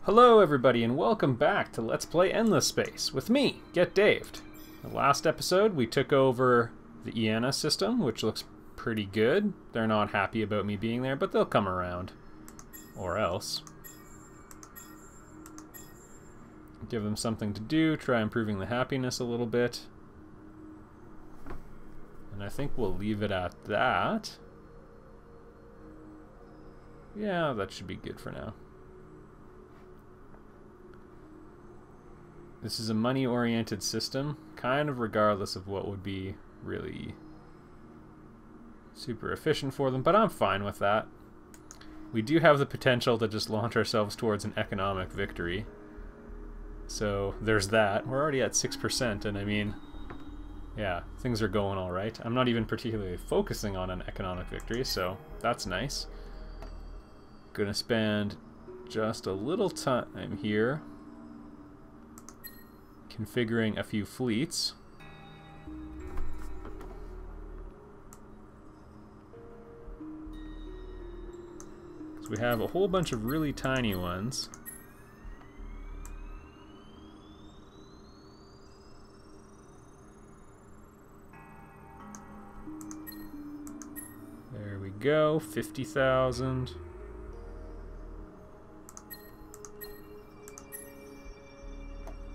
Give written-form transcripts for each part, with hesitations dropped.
Hello everybody and welcome back to Let's Play Endless Space with me, Get Daved. The last episode we took over the Iena system, which looks pretty good. They're not happy about me being there, but they'll come around. Or else. Give them something to do, try improving the happiness a little bit. And I think we'll leave it at that. Yeah, that should be good for now. This is a money-oriented system, kind of regardless of what would be really super efficient for them, but I'm fine with that. We do have the potential to just launch ourselves towards an economic victory. So there's that. We're already at 6%, and I mean, yeah, things are going all right. I'm not even particularly focusing on an economic victory, so that's nice. Gonna spend just a little time here configuring a few fleets. So we have a whole bunch of really tiny ones. There we go, 50,000.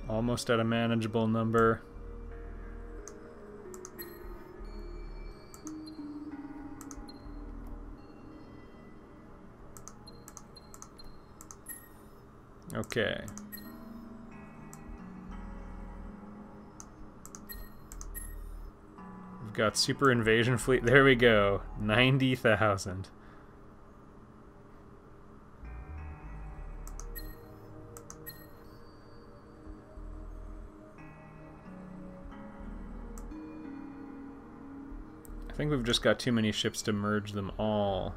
Almost at a manageable number. Okay. We've got super invasion fleet. There we go. 90,000. I think we've just got too many ships to merge them all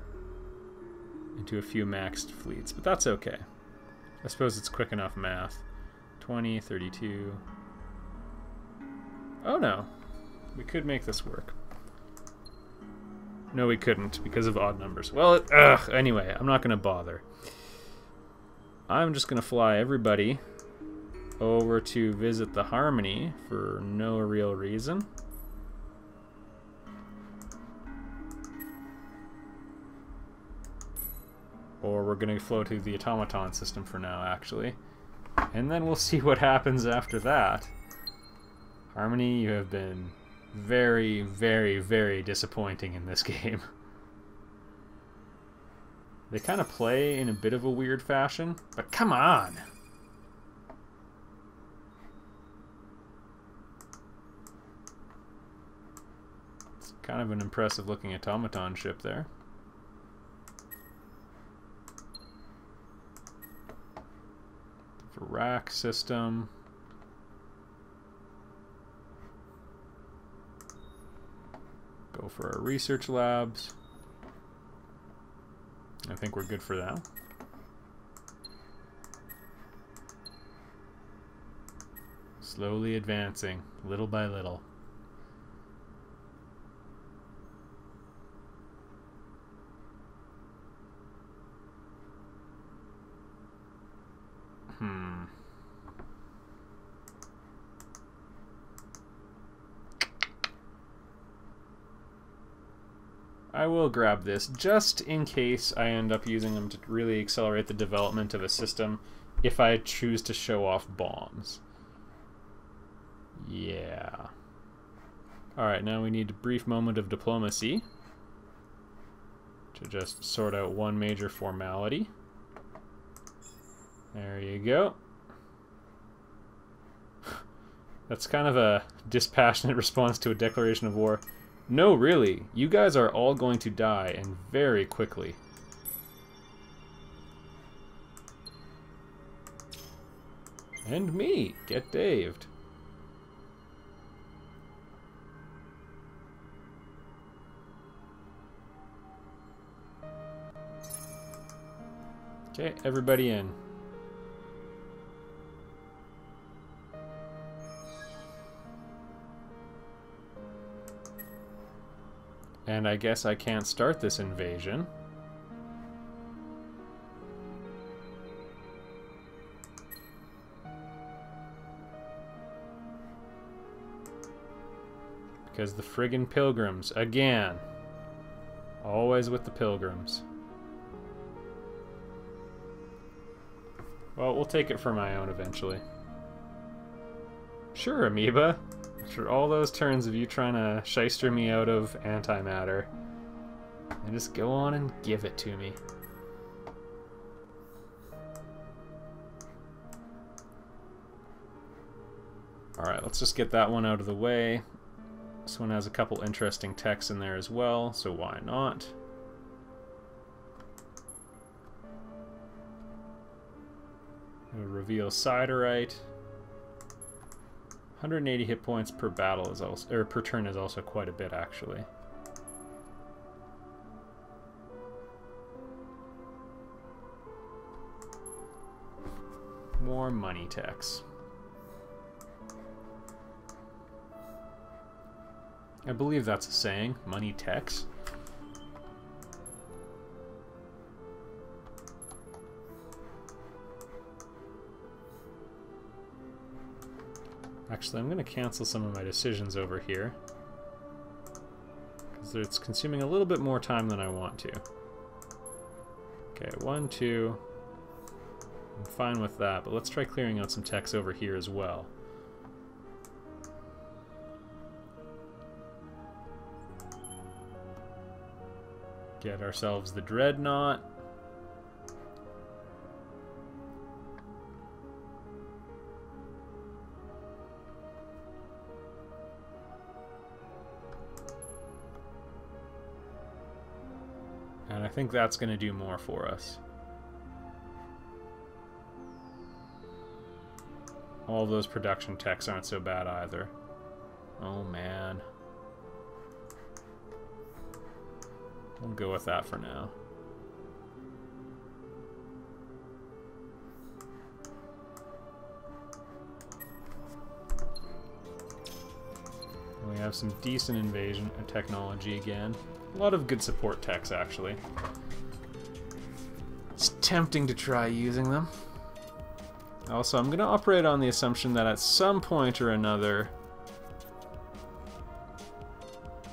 into a few maxed fleets, but that's okay. I suppose it's quick enough math. 20, 32. Oh no, we could make this work. No, we couldn't because of odd numbers. Well, anyway, I'm not going to bother. I'm just going to fly everybody over to visit the Harmony for no real reason. Or we're going to flow to the automaton system for now, actually. And then we'll see what happens after that. Harmony, you have been very, very, very disappointing in this game. They kind of play in a bit of a weird fashion, but come on! It's kind of an impressive looking automaton ship there. Rack system. Go for our research labs. I think we're good for that. Slowly advancing, little by little. I will grab this just in case I end up using them to really accelerate the development of a system if I choose to show off bombs. Yeah. Alright, now we need a brief moment of diplomacy to just sort out one major formality. There you go. That's kind of a dispassionate response to a declaration of war. No, really. You guys are all going to die, and very quickly. And me. Get daved. Okay, everybody in. And I guess I can't start this invasion. Because the friggin' pilgrims, again. Always with the pilgrims. Well, we'll take it for my own eventually. Sure, Amoeba. After all those turns of you trying to shyster me out of antimatter, and just go on and give it to me. Alright, let's just get that one out of the way. This one has a couple interesting texts in there as well, so why not? It'll reveal Siderite. 180 hit points per battle is also, or per turn is also quite a bit actually. More money techs. I believe that's a saying, money techs. Actually, I'm going to cancel some of my decisions over here, because it's consuming a little bit more time than I want to. Okay, 1, 2. I'm fine with that, but let's try clearing out some techs over here as well. Get ourselves the Dreadnought. And I think that's going to do more for us. All of those production techs aren't so bad either. Oh man. We'll go with that for now. We have some decent invasion technology again. A lot of good support techs, actually. It's tempting to try using them. Also, I'm going to operate on the assumption that at some point or another,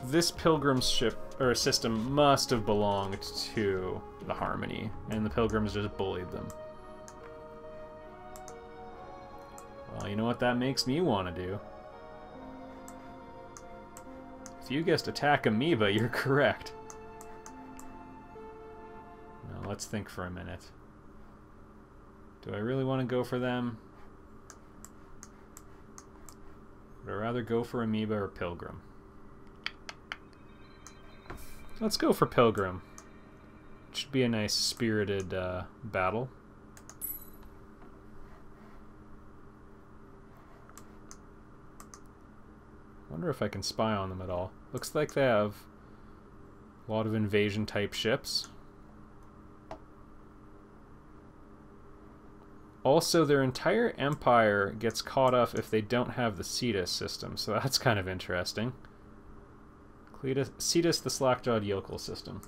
this pilgrim's ship or system must have belonged to the Harmony, and the pilgrims just bullied them. Well, you know what that makes me want to do? If you guessed attack Amoeba, you're correct. Now let's think for a minute. Do I really want to go for them? Would I rather go for Amoeba or Pilgrim? Let's go for Pilgrim. It should be a nice spirited battle. Wonder if I can spy on them at all. Looks like they have a lot of invasion type ships. Also, their entire empire gets caught off if they don't have the Cetus system, so that's kind of interesting. Cetus, the slack-jawed yokel system.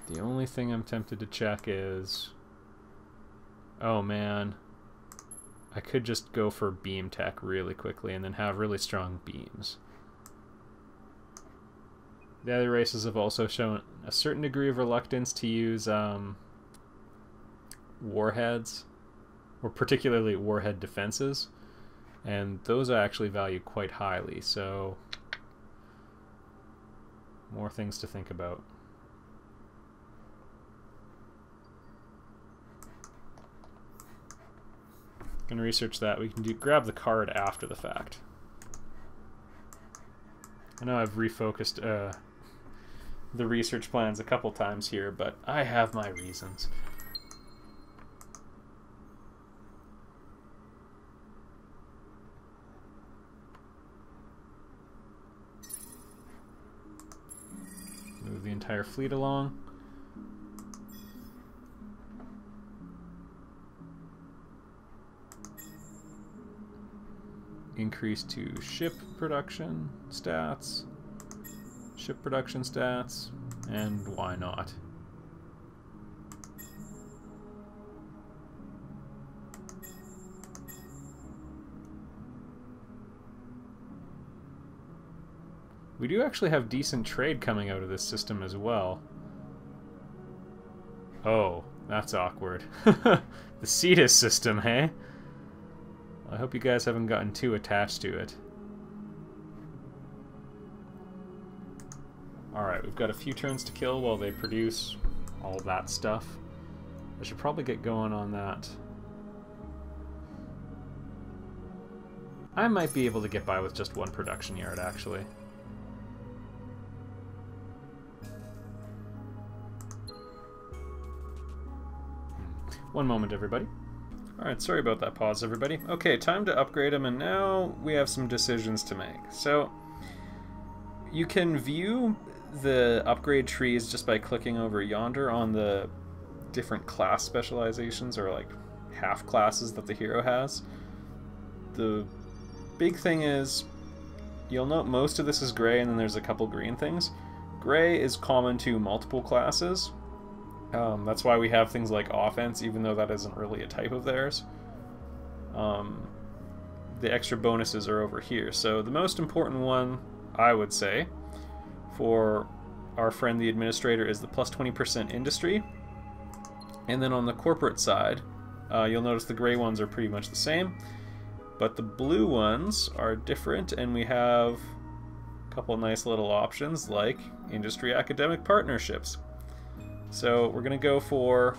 The only thing I'm tempted to check is... oh man, I could just go for beam tech really quickly and then have really strong beams. The other races have also shown a certain degree of reluctance to use warheads, or particularly warhead defenses, and those I actually value quite highly, so more things to think about. Gonna research that. We can grab the card after the fact. I know I've refocused the research plans a couple times here, but I have my reasons. Move the entire fleet along. Increase to ship production stats, and why not? We do actually have decent trade coming out of this system as well. Oh, that's awkward. The CETUS system, hey? I hope you guys haven't gotten too attached to it. Alright, we've got a few turns to kill while they produce all that stuff. I should probably get going on that. I might be able to get by with just one production yard, actually. One moment, everybody. Alright, sorry about that pause, everybody. Okay, time to upgrade them, and now we have some decisions to make. So, you can view the upgrade trees just by clicking over yonder on the different class specializations, or like half classes that the hero has. The big thing is, you'll note most of this is gray, and then there's a couple green things. Gray is common to multiple classes. That's why we have things like offense, even though that isn't really a type of theirs. The extra bonuses are over here. So the most important one, I would say, for our friend the administrator is the plus 20% industry. And then on the corporate side, you'll notice the gray ones are pretty much the same, but the blue ones are different, and we have a couple nice little options like industry academic partnerships. So we're going to go for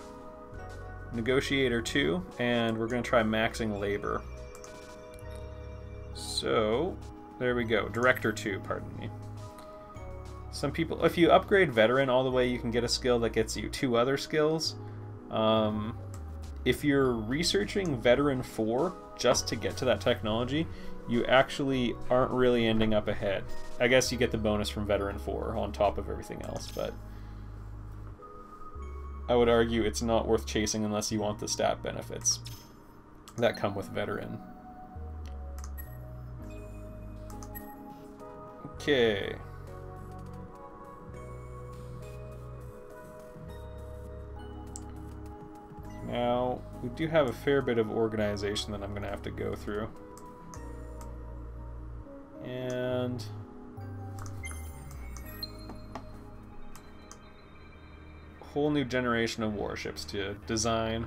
Negotiator 2, and we're going to try maxing labor. So, there we go. Director 2, pardon me. Some people, if you upgrade Veteran all the way, you can get a skill that gets you 2 other skills. If you're researching Veteran 4 just to get to that technology, you actually aren't really ending up ahead. I guess you get the bonus from Veteran 4 on top of everything else, but I would argue it's not worth chasing unless you want the stat benefits that come with Veteran. Okay. Now, we do have a fair bit of organization that I'm going to have to go through. And whole new generation of warships to design.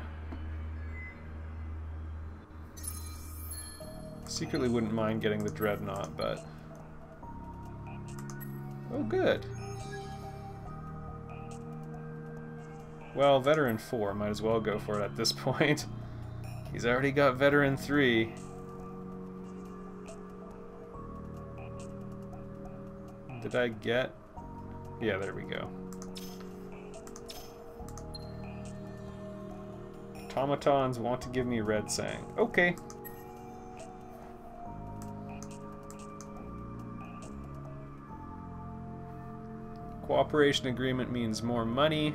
Secretly wouldn't mind getting the Dreadnought, but oh, good. Well, Veteran 4, might as well go for it at this point. He's already got Veteran 3. Did I get... Yeah, there we go. Automatons want to give me Red Sang. Okay. Cooperation agreement means more money.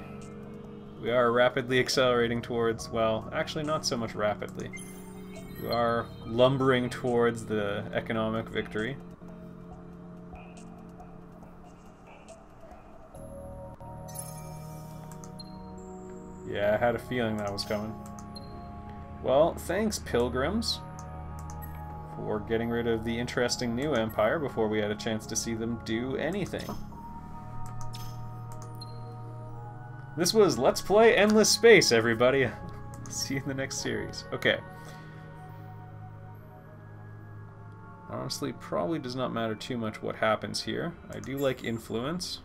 We are rapidly accelerating towards, well, actually not so much rapidly. We are lumbering towards the economic victory. Yeah, I had a feeling that was coming. Well, thanks, Pilgrims, for getting rid of the interesting new empire before we had a chance to see them do anything. This was Let's Play Endless Space, everybody. See you in the next series. Okay. Honestly, probably does not matter too much what happens here. I do like influence.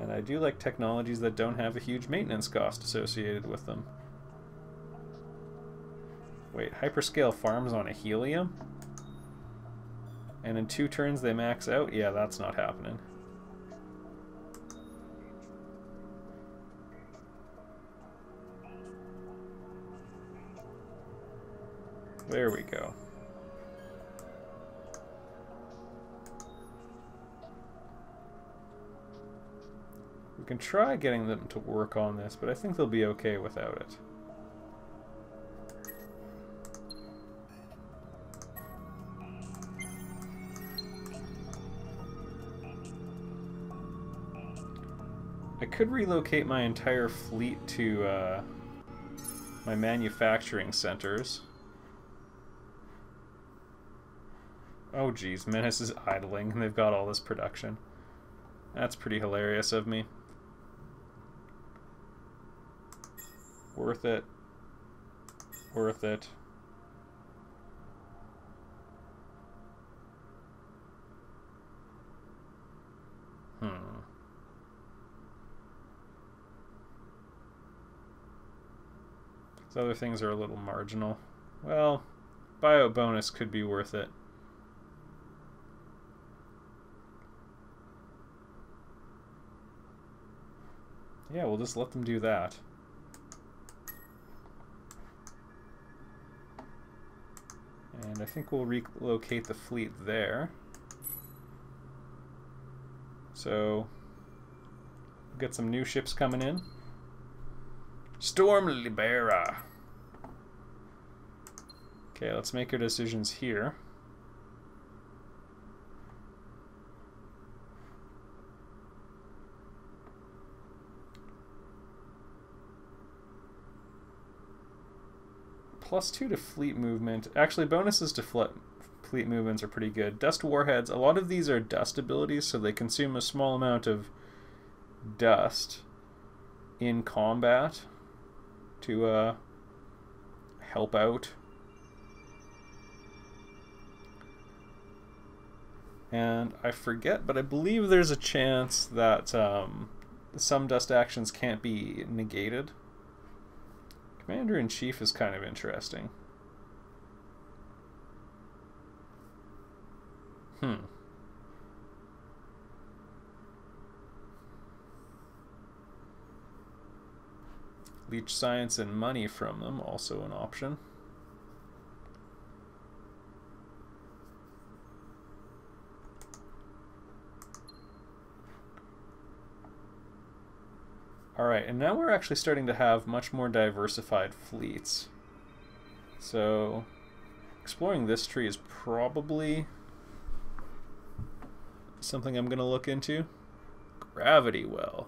And I do like technologies that don't have a huge maintenance cost associated with them. Wait, hyperscale farms on a helium? And in 2 turns they max out? Yeah, that's not happening. There we go. We can try getting them to work on this, but I think they'll be okay without it. I could relocate my entire fleet to my manufacturing centers. Oh geez, Menace is idling and they've got all this production. That's pretty hilarious of me. Worth it. Worth it. These other things are a little marginal. Well, buyout bonus could be worth it. Yeah, we'll just let them do that. And I think we'll relocate the fleet there. So, we'll get some new ships coming in. Storm Libera. Okay, let's make our decisions here. +2 to fleet movement. Actually, bonuses to fleet movements are pretty good. Dust warheads. A lot of these are dust abilities, so they consume a small amount of dust in combat to help out. And I forget, but I believe there's a chance that some dust actions can't be negated. Commander-in-Chief is kind of interesting. Leech science and money from them, also an option. Alright, and now we're actually starting to have much more diversified fleets. So, exploring this tree is probably something I'm going to look into. Gravity well.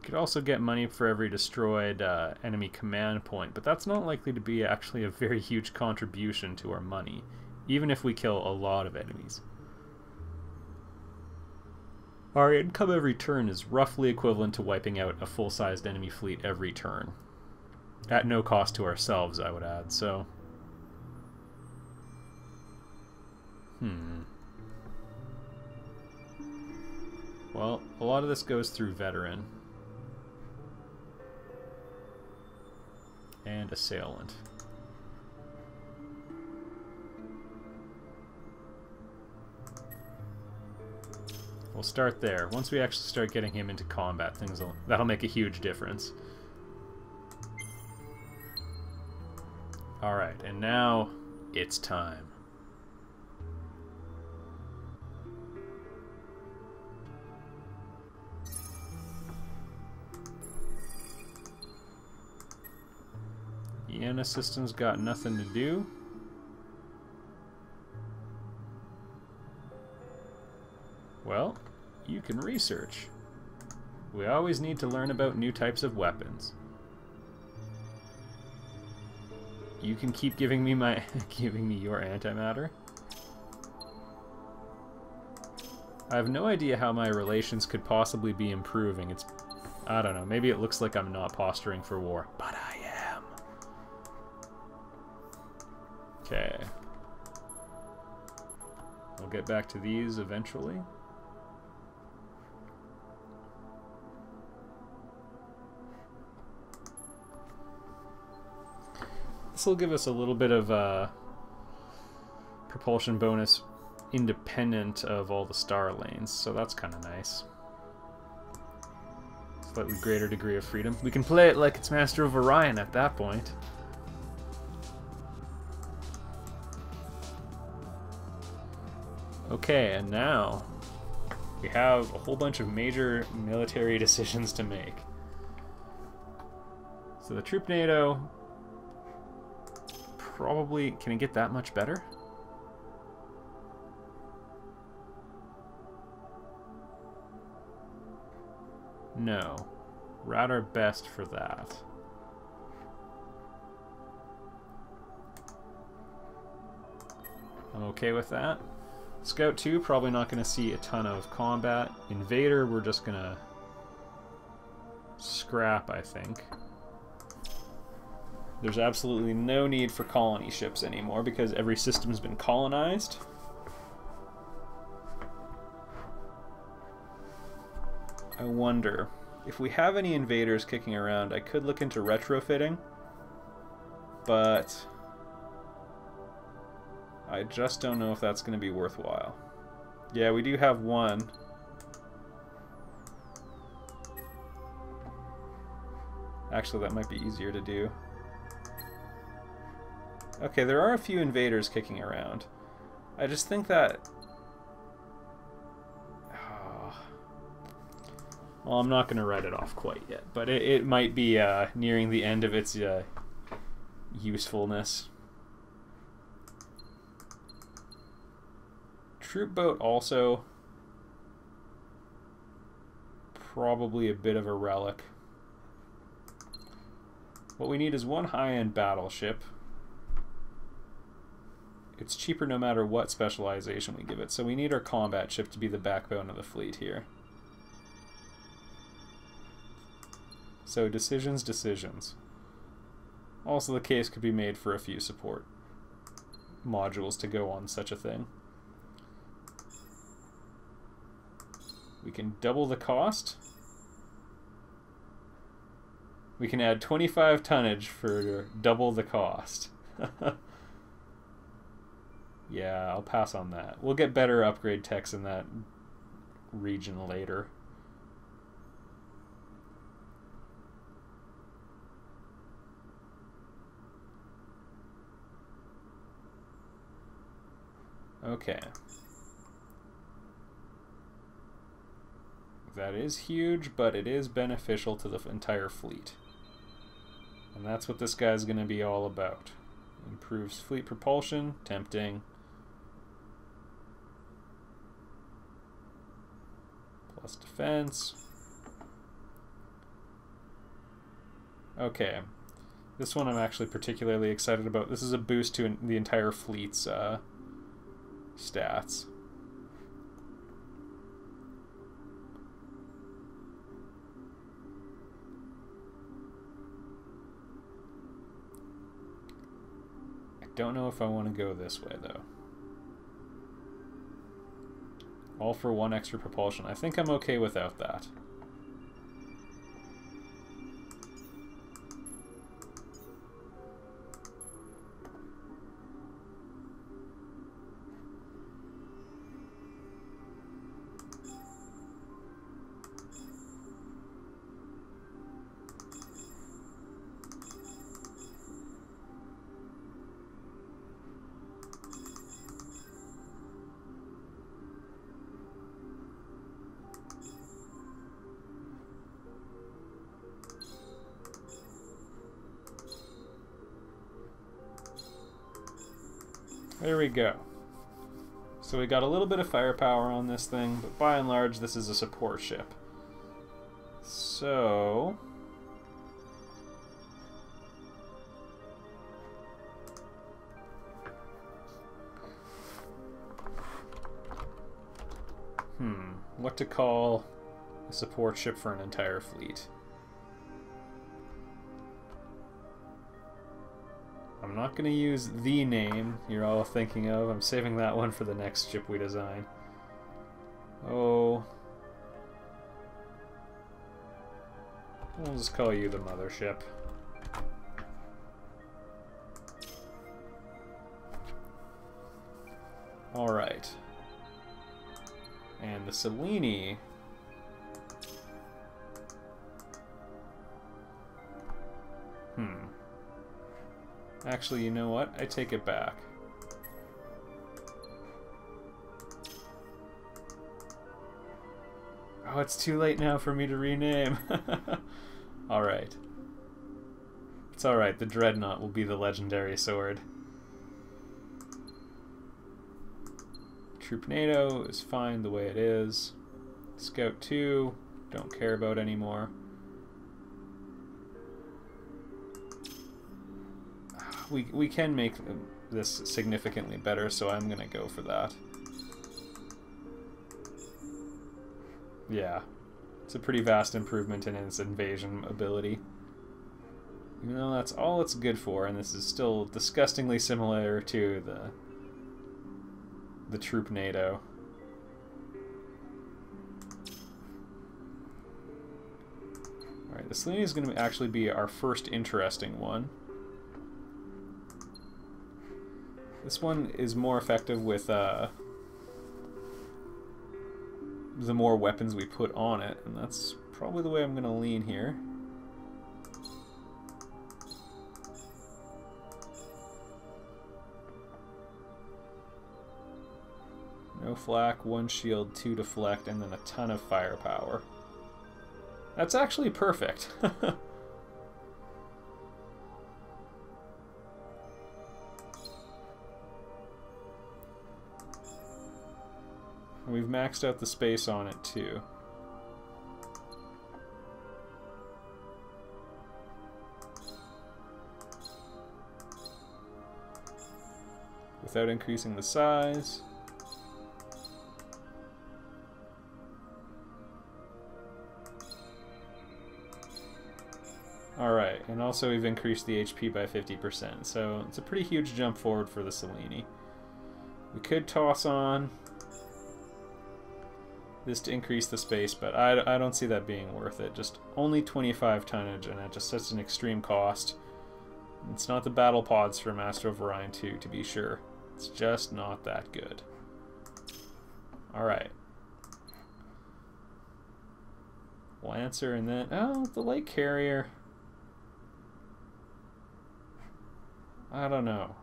Could also get money for every destroyed enemy command point, but that's not likely to be actually a very huge contribution to our money, even if we kill a lot of enemies. Our income every turn is roughly equivalent to wiping out a full-sized enemy fleet every turn. At no cost to ourselves, I would add, so... Well, a lot of this goes through veteran. And assailant. We'll start there. Once we actually start getting him into combat, that'll make a huge difference. Alright, and now it's time. Iana system's got nothing to do. Well, you can research. We always need to learn about new types of weapons. You can keep giving me your antimatter. I have no idea how my relations could possibly be improving. I don't know, maybe it looks like I'm not posturing for war, but I am. Okay. We'll get back to these eventually. This will give us a little bit of propulsion bonus independent of all the star lanes, so that's kind of nice. Slightly greater degree of freedom. We can play it like it's Master of Orion at that point. Okay, and now we have a whole bunch of major military decisions to make. So the Troop NATO probably... Can it get that much better? No. We're at our best for that. I'm okay with that. Scout 2, probably not going to see a ton of combat. Invader, we're just going to scrap, I think. There's absolutely no need for colony ships anymore because every system's been colonized. I wonder, if we have any invaders kicking around, I could look into retrofitting, but I just don't know if that's going to be worthwhile. Yeah, we do have one. Actually, that might be easier to do. Okay, there are a few invaders kicking around. I just think that... Well, I'm not going to write it off quite yet, but it might be nearing the end of its usefulness. Troop boat also probably a bit of a relic. What we need is one high-end battleship. It's cheaper no matter what specialization we give it, so we need our combat ship to be the backbone of the fleet here. So decisions, decisions. Also, the case could be made for a few support modules to go on such a thing. We can double the cost. We can add 25 tonnage for double the cost. Yeah, I'll pass on that. We'll get better upgrade techs in that region later. Okay. That is huge, but it is beneficial to the entire fleet. And that's what this guy's going to be all about. Improves fleet propulsion, tempting. Plus defense. Okay. This one I'm actually particularly excited about. This is a boost to the entire fleet's stats. I don't know if I want to go this way though. All for one extra propulsion. I think I'm okay without that. There we go. So we got a little bit of firepower on this thing, but by and large this is a support ship. So... what to call a support ship for an entire fleet? I'm not going to use the name you're all thinking of. I'm saving that one for the next ship we design. Oh. We'll just call you the mothership. Alright. And the Cellini... Actually, you know what? I take it back. Oh, it's too late now for me to rename. Alright. It's alright, the Dreadnought will be the legendary sword. Troop NATO is fine the way it is. Scout 2, don't care about anymore. we can make this significantly better, so I'm gonna go for that. Yeah, it's a pretty vast improvement in its invasion ability. Even though that's all it's good for, and this is still disgustingly similar to the Troop NATO. Alright, the Selene is going to actually be our first interesting one. This one is more effective with the more weapons we put on it, and that's probably the way I'm going to lean here. No flak, 1 shield, 2 deflect, and then a ton of firepower. That's actually perfect. We've maxed out the space on it too. Without increasing the size. Alright, and also we've increased the HP by 50%, so it's a pretty huge jump forward for the Selene. We could toss on this to increase the space, but I don't see that being worth it. Just only 25 tonnage, and at just such an extreme cost. It's not the battle pods for Master of Orion 2, to be sure. It's just not that good. Alright. Lancer, and then... oh, the light carrier. I don't know.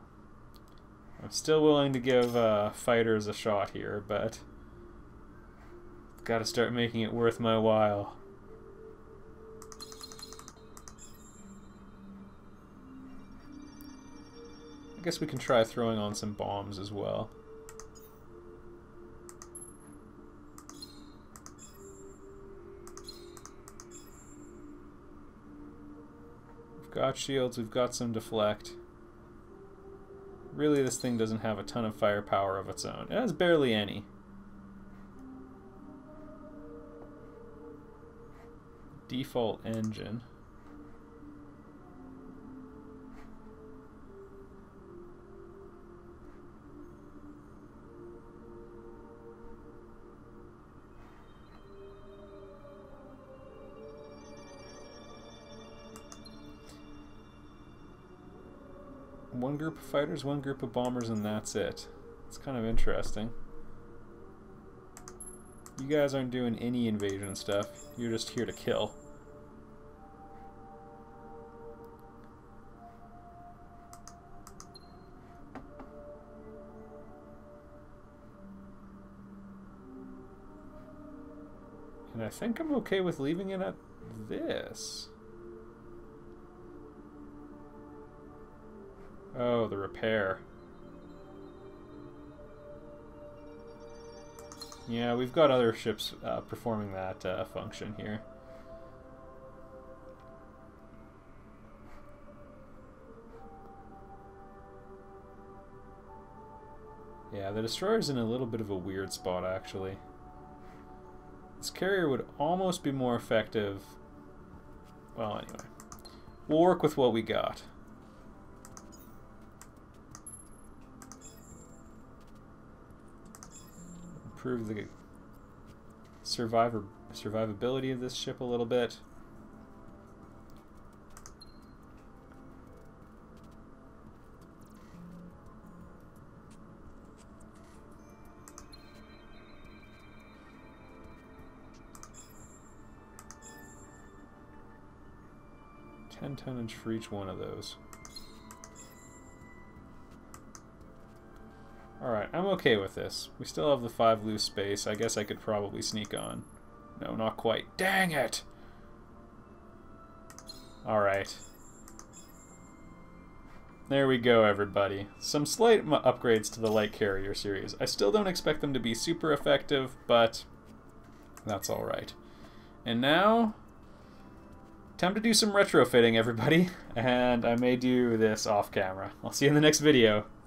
I'm still willing to give fighters a shot here, but gotta start making it worth my while. I guess we can try throwing on some bombs as well. We've got shields, we've got some deflect. Really, this thing doesn't have a ton of firepower of its own. It has barely any. Default engine. One group of fighters, one group of bombers, and that's it. It's kind of interesting. You guys aren't doing any invasion stuff. You're just here to kill. And I think I'm okay with leaving it at this. Oh, the repair. Yeah, we've got other ships performing that function here. Yeah, the destroyer's in a little bit of a weird spot, actually. This carrier would almost be more effective. Well, anyway. We'll work with what we got. Improve the survivability of this ship a little bit. Tonnage for each one of those. Alright, I'm okay with this. We still have the 5 loose space. I guess I could probably sneak on. No, not quite. Dang it! Alright. There we go, everybody. Some slight upgrades to the light carrier series. I still don't expect them to be super effective, but that's alright. And now, time to do some retrofitting, everybody. And I may do this off camera. I'll see you in the next video.